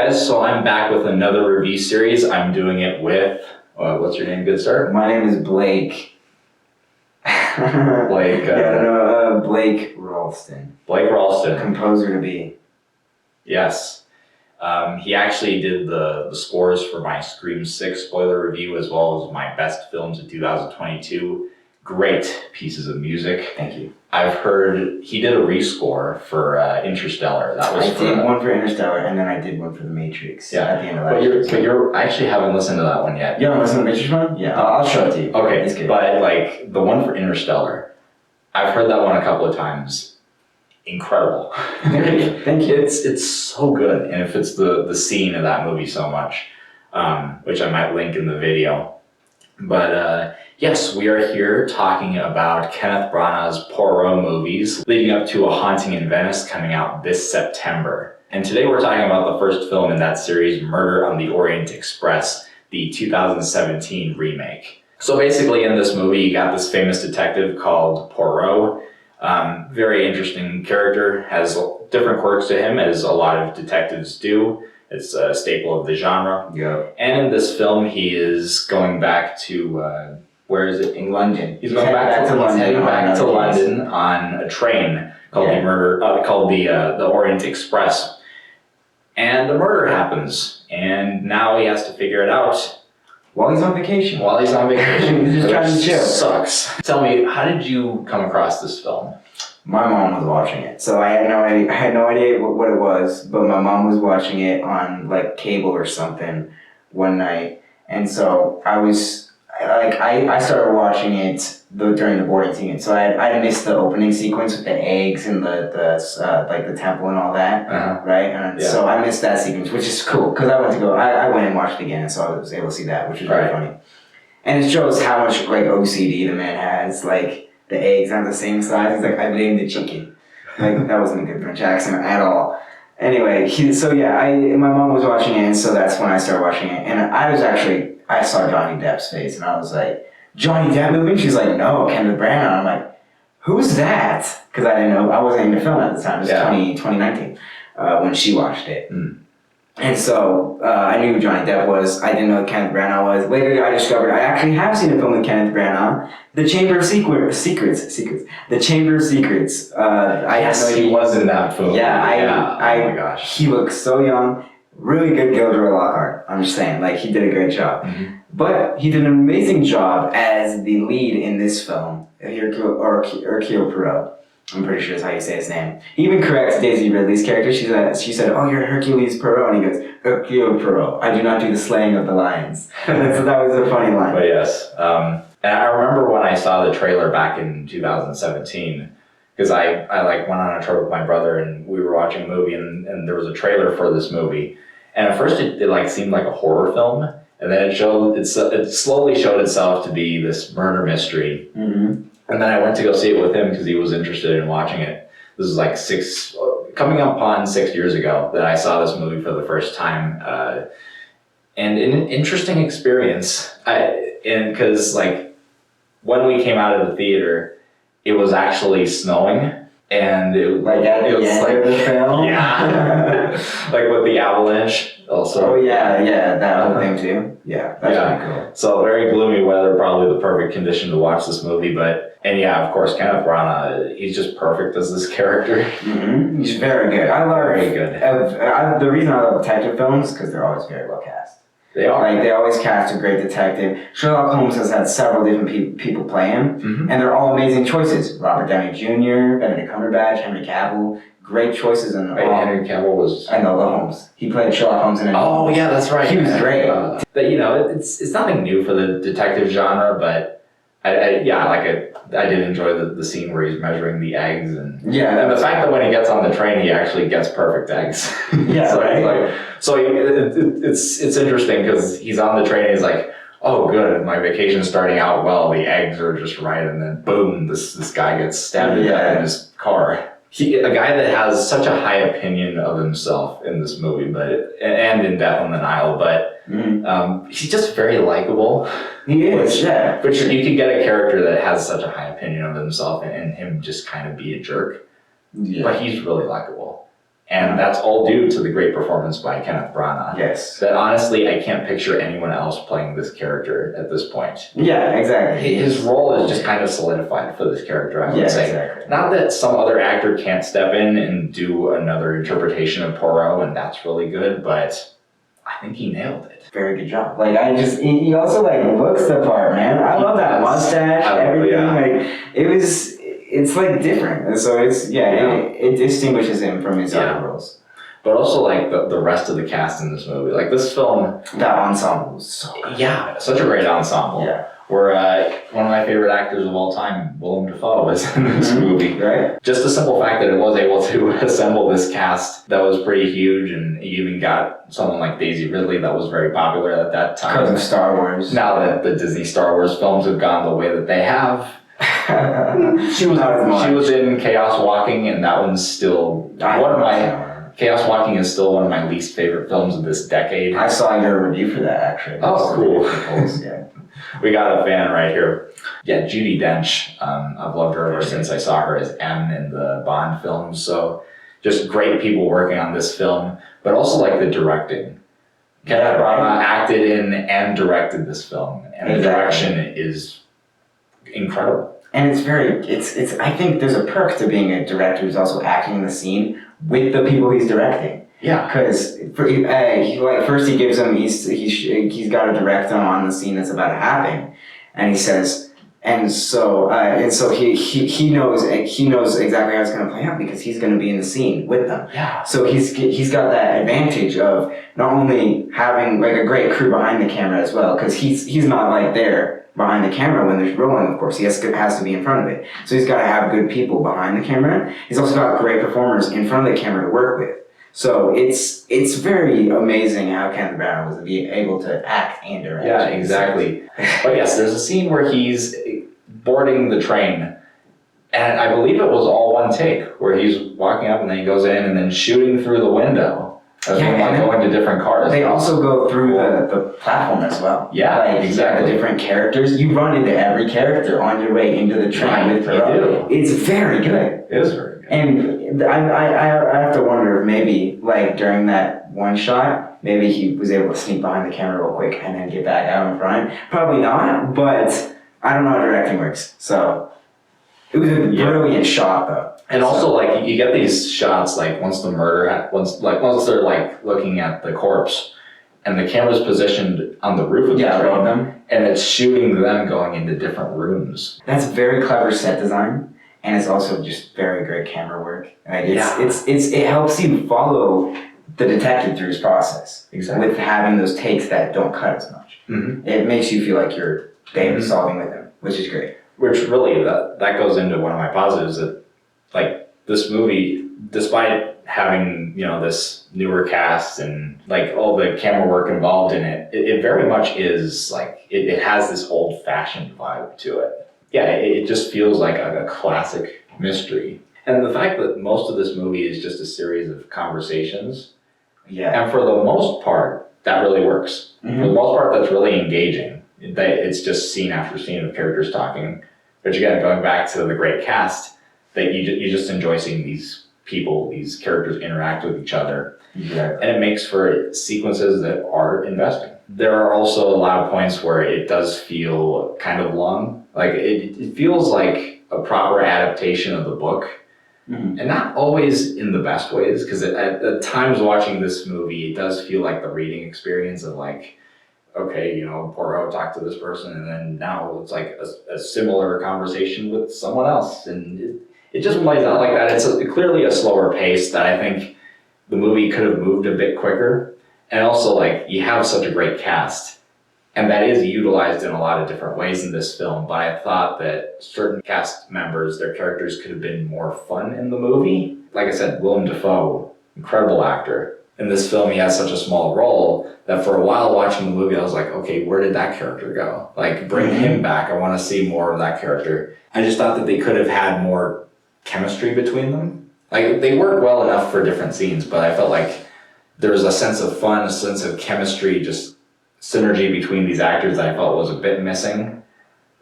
guys, so I'm back with another review series. I'm doing it with, what's your name, good sir? My name is Blake. Blake, Blake Ralston. Blake Ralston. Composer to be. Yes. He actually did the scores for my Scream 6 spoiler review as well as my best films of 2022. Great pieces of music. Thank you. I've heard he did a rescore for Interstellar. I did one for Interstellar, and then I did one for The Matrix. Yeah. At the end of last year. I actually haven't listened to that one yet. You haven't listened to The Matrix one? Yeah, I'll show it to you. Okay, It's good. but like the one for Interstellar, I've heard that one a couple of times. Incredible. Thank you. It's so good, and it fits the scene of that movie so much, which I might link in the video. But yes, we are here talking about Kenneth Branagh's Poirot movies leading up to A Haunting in Venice coming out this September. And today we're talking about the first film in that series, Murder on the Orient Express, the 2017 remake. So basically in this movie, you got this famous detective called Poirot. Very interesting character, has different quirks to him as a lot of detectives do. It's a staple of the genre. Yeah. And in this film, he is going back to, where is it? In London. He's going back to London. Heading back to London on a train called the Orient Express. And the murder happens, and now he has to figure it out. While he's on vacation. He's just trying to chill. Sucks. Tell me, how did you come across this film? My mom was watching it, so I had no idea what it was, but my mom was watching it on like cable or something one night, and so I started watching it during the boarding scene. So I missed the opening sequence with the eggs and the temple and all that, right? And so I missed that sequence, which is cool because I went and watched it again, and so I was able to see that, which was very funny. And it shows how much like OCD the man has, like. The eggs aren't the same size. He's like, I blamed the chicken. Like, that wasn't a good French accent at all. Anyway, my mom was watching it, and so that's when I started watching it. And I saw Johnny Depp's face, and I was like, Johnny Depp movie? And she's like, no, Kenneth Branagh. I'm like, who's that? Because I didn't know, I wasn't in the film at the time. It was 2019 when she watched it. And so I knew who Johnny Depp was. I didn't know who Kenneth Branagh was. Later, I discovered I actually have seen a film with Kenneth Branagh, The Chamber of Secrets. The Chamber of Secrets. He was in that film. Yeah, oh my gosh. He looks so young. Really good Gilderoy Lockhart. I'm just saying, like, he did a great job. But he did an amazing job as the lead in this film, Hercule Poirot. I'm pretty sure that's how you say his name. He even corrects Daisy Ridley's character. She said, oh, you're Hercules Poirot. And he goes, Hercule Poirot. I do not do the slaying of the lions. So that was a funny line. But yes. And I remember when I saw the trailer back in 2017, because I went on a trip with my brother and we were watching a movie and there was a trailer for this movie. And at first it seemed like a horror film. And then it slowly showed itself to be this murder mystery. And then I went to go see it with him because he was interested in watching it. This is like coming up on 6 years ago that I saw this movie for the first time. And an interesting experience. Because like when we came out of the theater, it was actually snowing. And it was like the film? Yeah. Like with the avalanche also. Oh yeah, that whole thing too. Yeah, that's pretty cool. So very gloomy weather, probably the perfect condition to watch this movie. And of course, Kenneth Branagh, he's just perfect as this character. He's very good. Very good. The reason I love detective films is because they're always very well cast. They are. Like, they always cast a great detective. Sherlock Holmes has had several different people play him, and they're all amazing choices. Robert Downey Jr., Benedict Cumberbatch, Henry Cavill. Great choices in all. Henry Cavill was... I know, the Holmes. He played Sherlock Holmes in it. Oh, yeah, that's right. He was great. But, it's nothing new for the detective genre, but I did enjoy the scene where he's measuring the eggs. And the fact that when he gets on the train, he actually gets perfect eggs. Yeah, so it's interesting because he's on the train and he's like, oh, good, my vacation's starting out well, the eggs are just right, and then boom, this guy gets stabbed to death in his car. A guy that has such a high opinion of himself in this movie, and in Death on the Nile, but he's just very likable. He is, yeah. But you could get a character that has such a high opinion of himself and him just kind of be a jerk. Yeah. But he's really likable. And that's all due to the great performance by Kenneth Branagh. Yes. That honestly, I can't picture anyone else playing this character at this point. Yeah, exactly. His role is just kind of solidified for this character, I would say. Exactly. Not that some other actor can't step in and do another interpretation of Poirot, and that's really good, but I think he nailed it. Very good job. Like, he also, like, looks the part, man. I love that mustache, everything. Like, it's, like, different. And so it distinguishes him from his other roles. But also, like, the rest of the cast in this movie. Like, this film... That ensemble was so good. Yeah, such a great ensemble. Yeah. Where one of my favorite actors of all time, Willem Dafoe, was in this movie. Right. Just the simple fact that it was able to assemble this cast that was pretty huge, and you even got someone like Daisy Ridley that was very popular at that time. Because of Star Wars. Now that the Disney Star Wars films have gone the way that they have, she was in Chaos Walking, and that one's still Chaos Walking is still one of my least favorite films of this decade. I saw your review for that, actually. Oh, cool. Yeah. We got a fan right here. Yeah, Judi Dench. I've loved her ever since I saw her as M in the Bond films. So just great people working on this film, but also like the directing. Kenneth Branagh acted in and directed this film, and the direction is incredible. And it's I think there's a perk to being a director who's also acting in the scene with the people he's directing. Yeah, because first he gives him he's got to direct them on the scene that's about to happen, and he says, and so he knows exactly how it's going to play out because he's going to be in the scene with them. Yeah. So he's got that advantage of not only having like a great crew behind the camera as well, because he's not like there behind the camera when there's rolling. Of course, he has to be in front of it. So he's got to have good people behind the camera. He's also got great performers in front of the camera to work with. So it's very amazing how Kenneth Branagh was able to act and direct. Yeah, exactly. But yes, there's a scene where he's boarding the train, and I believe it was all one take, where he's walking up and then he goes in and then shooting through the window as they go into different cars. They also go through the platform as well. Yeah, exactly. The different characters. You run into every character on your way into the train with Poirot. It's very good. It is very good. And I have to wonder if maybe, like, during that one shot, maybe he was able to sneak behind the camera real quick and then get back out in front. Probably not, but I don't know how directing works. So it was a brilliant shot, though. And also, like, you get these shots, like, once they're, like, looking at the corpse, and the camera's positioned on the roof of the train, and it's shooting them going into different rooms. That's very clever set design. And it's also just very great camera work. Like it helps you follow the detective through his process. Exactly. With having those takes that don't cut as much. Mm-hmm. It makes you feel like you're solving with him, which is great. Which really, that goes into one of my positives, that, like, this movie, despite having, this newer cast and, like, all the camera work involved in it, it very much is, like, it has this old-fashioned vibe to it. Yeah, it just feels like a classic mystery. And the fact that most of this movie is just a series of conversations, and for the most part, that really works. Mm-hmm. For the most part, that's really engaging. It's just scene after scene of characters talking. But again, going back to the great cast, that you just enjoy seeing these people, these characters interact with each other. Yeah. And it makes for sequences that are investing. There are also a lot of points where it does feel kind of long. Like, it feels like a proper adaptation of the book. Mm-hmm. And not always in the best ways, because at times watching this movie, it does feel like the reading experience of, like, okay, Poirot talked to this person, and then now it's like a similar conversation with someone else. And it just plays out like that. It's clearly a slower pace that I think the movie could have moved a bit quicker. And also, like, you have such a great cast, and that is utilized in a lot of different ways in this film, but I thought that certain cast members, their characters could have been more fun in the movie. Like I said, Willem Dafoe, incredible actor. In this film, he has such a small role that for a while watching the movie, I was like, okay, where did that character go? Like, bring him back. I want to see more of that character. I just thought that they could have had more chemistry between them. Like, they work well enough for different scenes, but I felt like there was a sense of fun, a sense of chemistry, just synergy between these actors that I felt was a bit missing.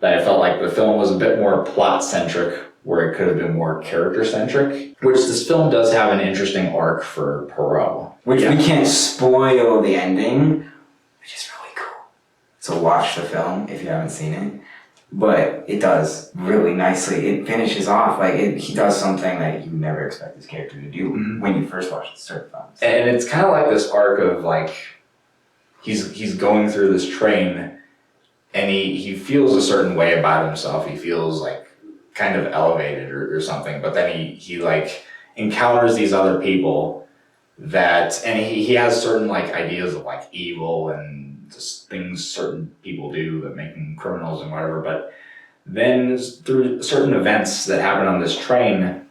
That I felt like the film was a bit more plot-centric where it could have been more character-centric, which this film does have an interesting arc for Poirot. Which we can't spoil the ending, which is really cool. So watch the film if you haven't seen it. But it does really nicely. It finishes off, he does something that you never expect this character to do when you first watch the start films. And it's kind of like this arc of he's going through this train and he feels a certain way about himself. He feels kind of elevated or something, but then he encounters these other people and he has certain ideas of evil and just things certain people do that make them criminals and whatever. But then through certain events that happen on this train,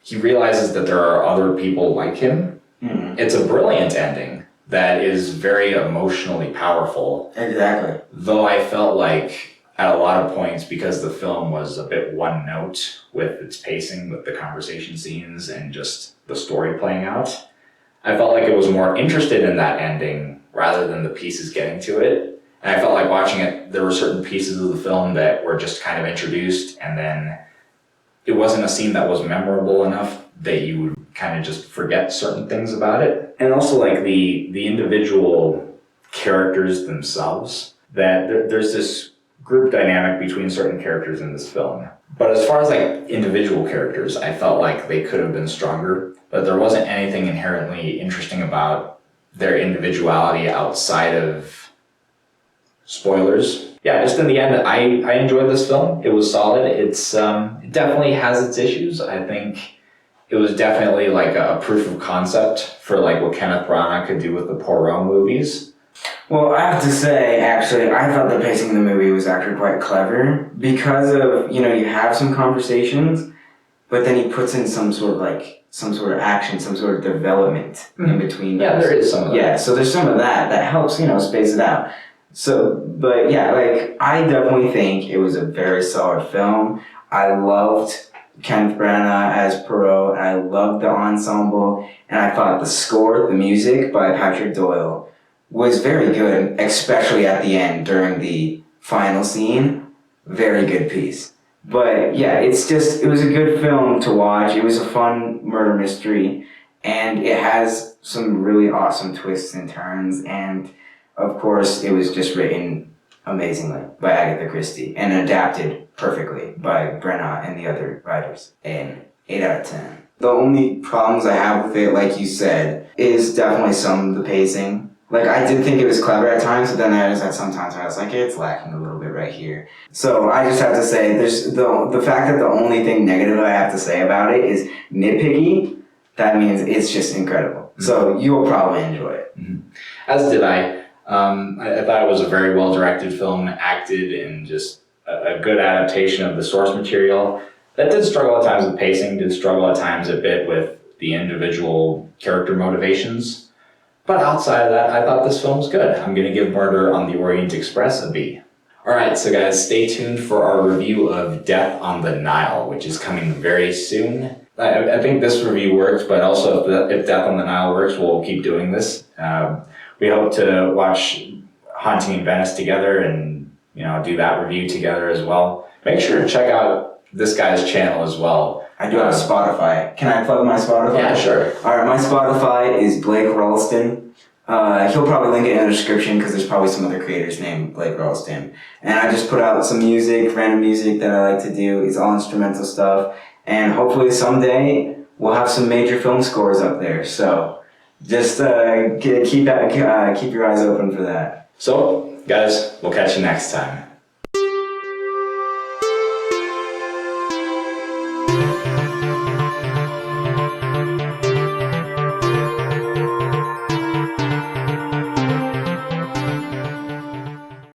he realizes that there are other people like him. Mm-hmm. It's a brilliant ending that is very emotionally powerful. Exactly. Though I felt at a lot of points, because the film was a bit one note with its pacing, with the conversation scenes and just the story playing out, I felt like it was more interested in that ending rather than the pieces getting to it. And I felt like watching it, there were certain pieces of the film that were just kind of introduced, and then it wasn't a scene that was memorable enough that you would kind of just forget certain things about it. And also the individual characters themselves, that there's this group dynamic between certain characters in this film. But as far as individual characters, I felt like they could have been stronger, but there wasn't anything inherently interesting about their individuality outside of spoilers. Yeah, just in the end, I enjoyed this film. It was solid. It definitely has its issues. I think it was definitely a proof of concept for what Kenneth Branagh could do with the Poirot movies. Well, I have to say, actually, I thought the pacing of the movie was actually quite clever because of, you have some conversations, but then he puts in some sort of action, some sort of development in between. Yeah, there is some of that. Yeah, so there's some of that helps, space it out. So, but yeah, I definitely think it was a very solid film. I loved Kenneth Branagh as Poirot, and I loved the ensemble, and I thought the score, the music by Patrick Doyle was very good, especially at the end during the final scene. Very good piece. But yeah, it was a good film to watch. It was a fun murder mystery, and it has some really awesome twists and turns, and of course, it was just written amazingly by Agatha Christie and adapted perfectly by Branagh and the other writers. An 8 out of 10. The only problems I have with it, like you said, is definitely some of the pacing. I did think it was clever at times, but then I just had some times where I was it's lacking a little bit right here. So I just have to say, there's the fact that the only thing negative I have to say about it is nitpicky. That means it's just incredible. Mm-hmm. So you will probably enjoy it. Mm-hmm. As did I. I thought it was a very well-directed film, acted, and just a good adaptation of the source material. That did struggle at times with pacing, did struggle at times a bit with the individual character motivations. But outside of that, I thought this film was good. I'm going to give Murder on the Orient Express a B. Alright, so guys, stay tuned for our review of Death on the Nile, which is coming very soon. I think this review worked, but also if Death on the Nile works, we'll keep doing this. We hope to watch Haunting in Venice together and do that review together as well. Make sure to check out this guy's channel as well. I do have Spotify. Can I plug my Spotify? Yeah, sure. Alright, my Spotify is Blake Ralston. He'll probably link it in the description because there's probably some other creators named Blake Ralston. And I just put out some music, random music that I like to do. It's all instrumental stuff. And hopefully someday we'll have some major film scores up there. So just keep your eyes open for that. So, guys, we'll catch you next time.